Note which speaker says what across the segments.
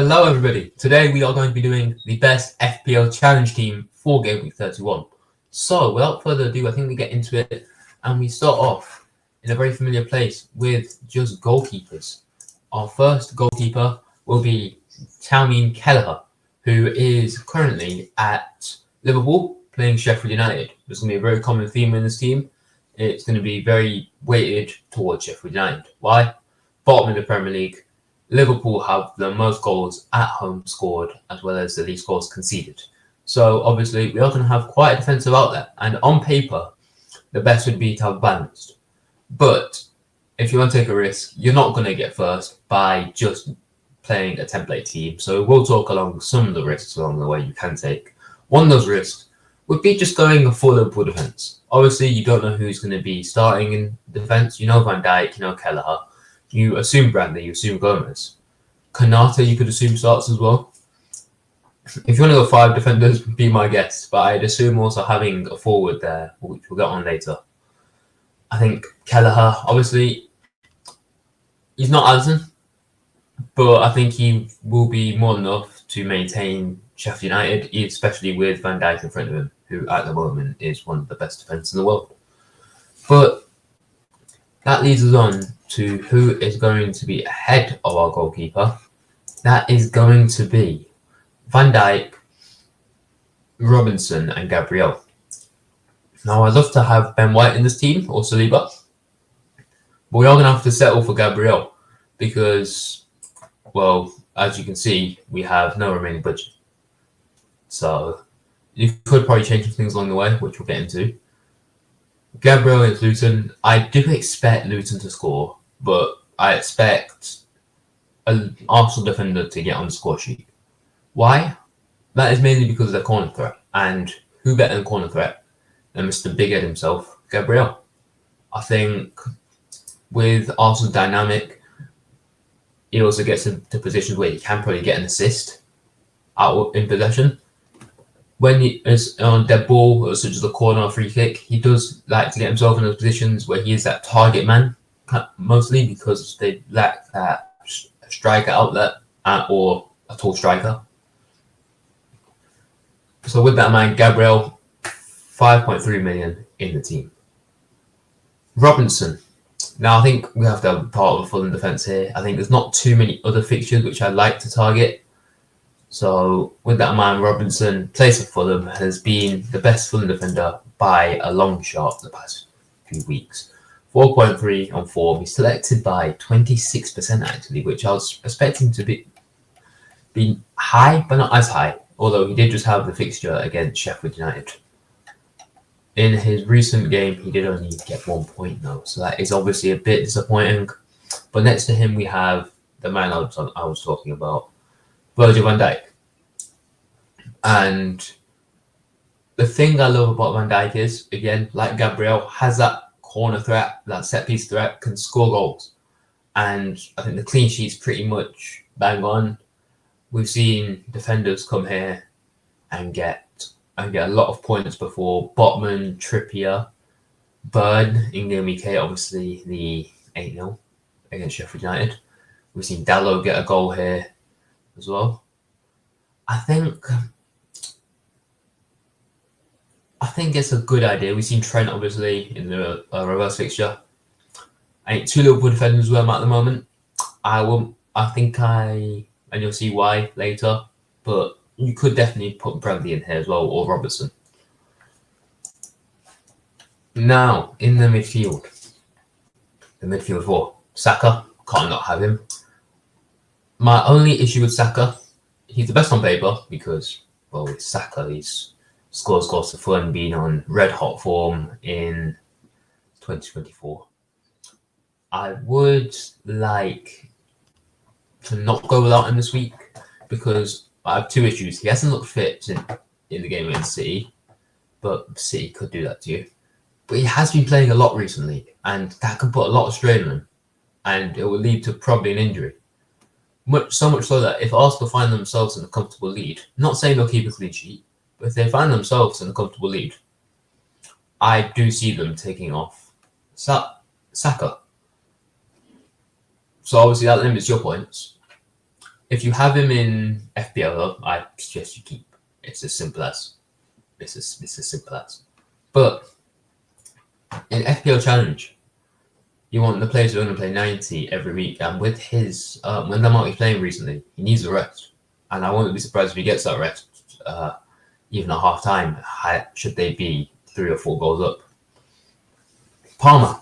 Speaker 1: Hello everybody. Today we are going to be doing the best FPL challenge team for Game Week 31. So without further ado, I think we get into it and we start off in a very familiar place with just goalkeepers. Our first goalkeeper will be Tammy Kelleher, who is currently at Liverpool playing Sheffield United. There's going to be a very common theme in this team. It's going to be very weighted towards Sheffield United. Why? Bottom in the Premier League. Liverpool have the most goals at home scored as well as the least goals conceded. So obviously we are going to have quite a defensive outlet, and on paper the best would be to have balanced. But if you want to take a risk, you're not going to get first by just playing a template team. So we'll talk along some of the risks along the way you can take. One of those risks would be just going a full Liverpool defence. Obviously you don't know who's going to be starting in defence. You know Van Dijk, you know Kelleher. You assume Bradley, you assume Gomez. Kanata, you could assume starts as well. If you want to go 5 defenders, be my guest. But I'd assume also having a forward there, which we'll get on later. I think Kelleher, obviously, he's not Alisson, but I think he will be more than enough to maintain Sheffield United, especially with Van Dijk in front of him, who at the moment is one of the best defenders in the world. But that leads us on to who is going to be ahead of our goalkeeper. That is going to be Van Dijk, Robinson and Gabriel. Now I'd love to have Ben White in this team or Saliba, but we are going to have to settle for Gabriel because, well, as you can see, we have no remaining budget. So you could probably change some things along the way, which we'll get into. Gabriel is Luton. I do expect Luton to score, but I expect an Arsenal defender to get on the score sheet. Why? That is mainly because of their corner threat. And who better than corner threat than Mr. Big Ed himself, Gabriel? I think with Arsenal's dynamic, he also gets into positions where he can probably get an assist out in possession. When he is on dead ball, such as a corner or free kick, he does like to get himself in those positions where he is that target man, mostly because they lack that striker outlet or a tall striker. So with that in mind, Gabriel, 5.3 million in the team. Robinson. Now I think we have to have part of a Fulham defence here. I think there's not too many other fixtures which I'd like to target. So with that in mind, Robinson, plays for Fulham, has been the best Fulham defender by a long shot the past few weeks. 4.3 on form. He's selected by 26% actually, which I was expecting to be high, but not as high. Although he did just have the fixture against Sheffield United. In his recent game, he did only get 1 point though, so that is obviously a bit disappointing. But next to him, we have the man I was talking about, Virgil van Dijk. And the thing I love about Van Dijk is, again, like Gabriel, has that corner threat, that set piece threat, can score goals. And I think the clean sheet's pretty much bang on. We've seen defenders come here and get a lot of points before. Botman, Trippier, Bird in game week 8, obviously the 8-0 against Sheffield United. We've seen Dallo get a goal here as well. I think it's a good idea. We've seen Trent obviously in the reverse fixture. I think 2 Liverpool defenders where I'm at the moment. And you'll see why later, but you could definitely put Bradley in here as well, or Robertson. Now, in the midfield 4, Saka, can't not have him. My only issue with Saka, he's the best on paper because, well, with Saka, he's scores for fun, being on red hot form in 2024. I would like to not go without him this week because I have 2 issues. He hasn't looked fit in the game against City, but City could do that to you. But he has been playing a lot recently, and that can put a lot of strain on him, and it will lead to probably an injury. So much so that if Arsenal find themselves in a comfortable lead, not saying they'll keep a clean sheet, but if they find themselves in a comfortable lead, I do see them taking off Saka. So obviously that limits your points. If you have him in FPL, I suggest you keep. It's as simple as. It's as simple as. But in FPL Challenge, you want the players who are going to play 90 every week, and with his when the amount he's playing recently, he needs a rest, and I won't be surprised if he gets that rest, even at half time. Should they be 3 or 4 goals up? Palmer,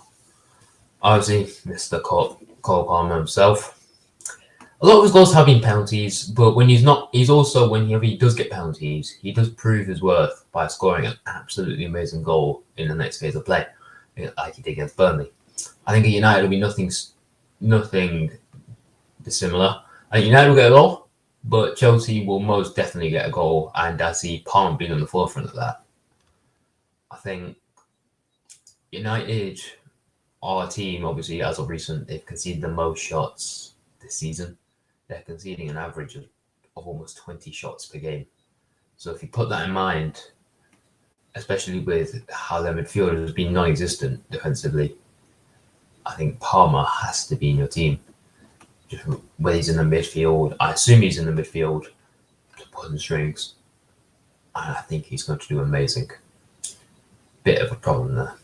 Speaker 1: obviously, Mr. Cole Palmer himself. A lot of his goals have been penalties, but when he's not, he's also, whenever he does get penalties, he does prove his worth by scoring an absolutely amazing goal in the next phase of play, like he did against Burnley. I think at United will be nothing dissimilar. I think United will get a goal, but Chelsea will most definitely get a goal, and I see Palmer being on the forefront of that. I think United are a team, obviously, as of recent, they've conceded the most shots this season. They're conceding an average of almost 20 shots per game. So if you put that in mind, especially with how their midfield has been non-existent defensively, I think Palmer has to be in your team. Just when he's in the midfield, I assume he's in the midfield to put in strings. And I think he's going to do amazing. Bit of a problem there.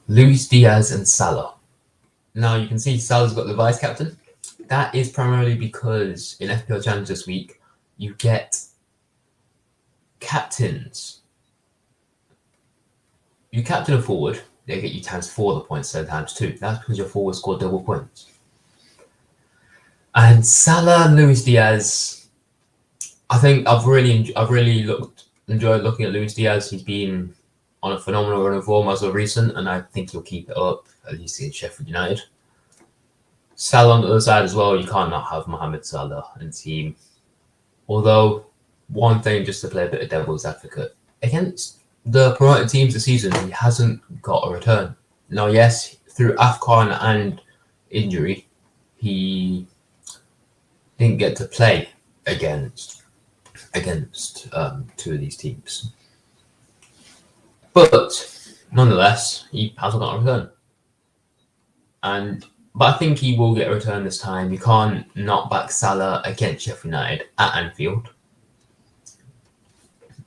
Speaker 1: Luis Diaz and Salah. Now you can see Salah's got the vice captain. That is primarily because in FPL Challenge this week, you get captains. You captain a forward, they get you ×4 the points instead of ×2. That's because your forward scored double points. And Salah and Luis Diaz, I think I've really enjoyed looking at Luis Diaz. He's been on a phenomenal run of form as of recent, and I think he'll keep it up, at least in Sheffield United. Salah on the other side as well, you can't not have Mohamed Salah in the team. Although, one thing, just to play a bit of devil's advocate, against the promoted teams this season, he hasn't got a return. Now, yes, through AFCON and injury, he didn't get to play against 2 of these teams. But nonetheless, he hasn't got a return. But I think he will get a return this time. You can't not back Salah against Sheffield United at Anfield.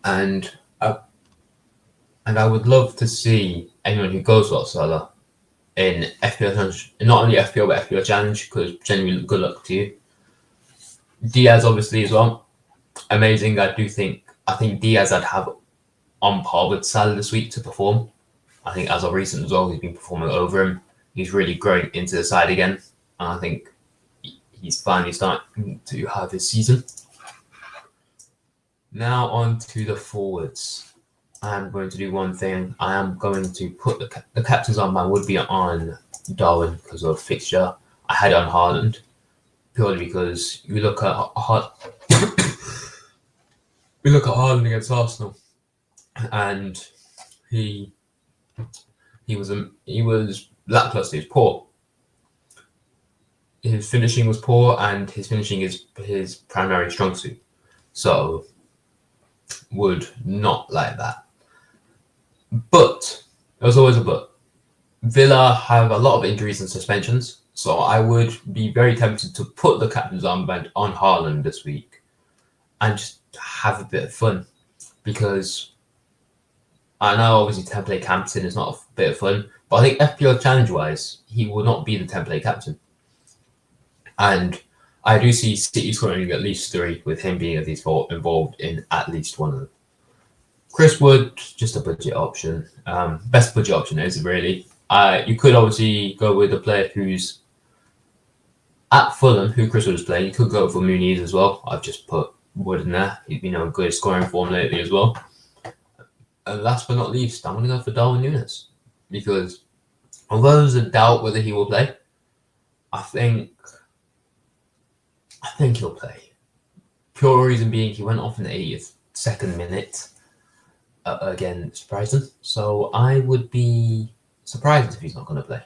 Speaker 1: And I would love to see anyone who goes for Salah in FPL Challenge, not only FPL but FPL Challenge, because genuinely good luck to you. Diaz obviously as well, amazing. I think Diaz I'd have on par with Salah this week to perform. I think as of recent as well, he's been performing over him. He's really growing into the side again, and I think he's finally starting to have his season. Now on to the forwards. I'm going to do one thing. I am going to put the captain's armband would be on Darwin because of fixture. I had it on Haaland purely because we look at Haaland against Arsenal, and he was lackluster. He was poor. His finishing was poor, and his finishing is his primary strong suit. So would not like that. But there's always a but. Villa have a lot of injuries and suspensions, so I would be very tempted to put the captain's armband on Haaland this week and just have a bit of fun, because I know obviously template captain is not a bit of fun, but I think FPL Challenge wise, he will not be the template captain. And I do see City scoring at least 3 with him being at least involved in at least one of them. Chris Wood, just a budget option. Best budget option is really. You could obviously go with a player who's at Fulham, who Chris Wood is playing. You could go for Muniz as well. I've just put Wood in there. He's been on good scoring form lately as well. And last but not least, I'm going to go for Darwin Núñez, because although there's a doubt whether he will play, I think he'll play. Pure reason being, he went off in the 82nd minute against Brighton, so I would be surprised if he's not going to play.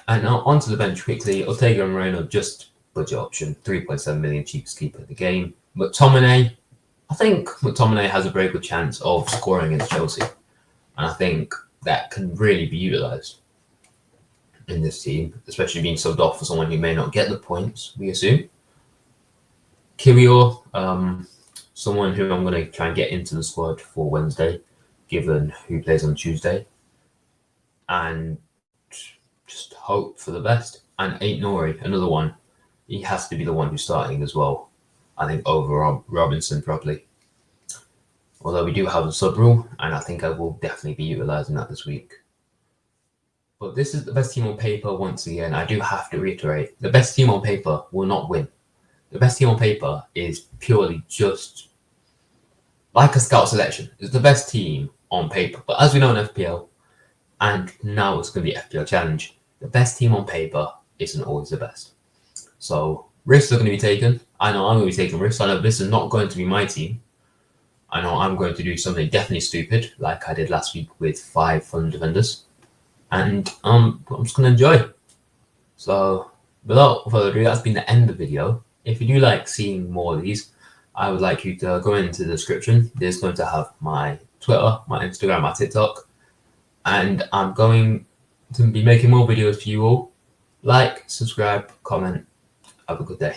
Speaker 1: And now onto the bench quickly. Ortega and Moreno, just budget option, 3.7 million, cheapest keeper of the game. McTominay, I think McTominay has a very good chance of scoring against Chelsea, and I think that can really be utilised. in this team, especially being subbed off for someone who may not get the points, we assume. Kiwior, someone who I'm going to try and get into the squad for Wednesday, given who plays on Tuesday. And just hope for the best. And Ain't Nori, another one. He has to be the one who's starting as well. I think over Robinson probably. Although we do have a sub rule, and I think I will definitely be utilising that this week. But this is the best team on paper once again. I do have to reiterate, the best team on paper will not win. The best team on paper is purely just like a scout selection. It's the best team on paper. But as we know in FPL, and now it's going to be FPL Challenge, the best team on paper isn't always the best. So risks are going to be taken. I know I'm going to be taking risks. I know this is not going to be my team. I know I'm going to do something definitely stupid, like I did last week with 5 fun defenders. And I'm just going to enjoy. So without further ado, that's been the end of the video. If you do like seeing more of these, I would like you to go into the description. There's going to have my Twitter, my Instagram, my TikTok. And I'm going to be making more videos for you all. Like, subscribe, comment. Have a good day.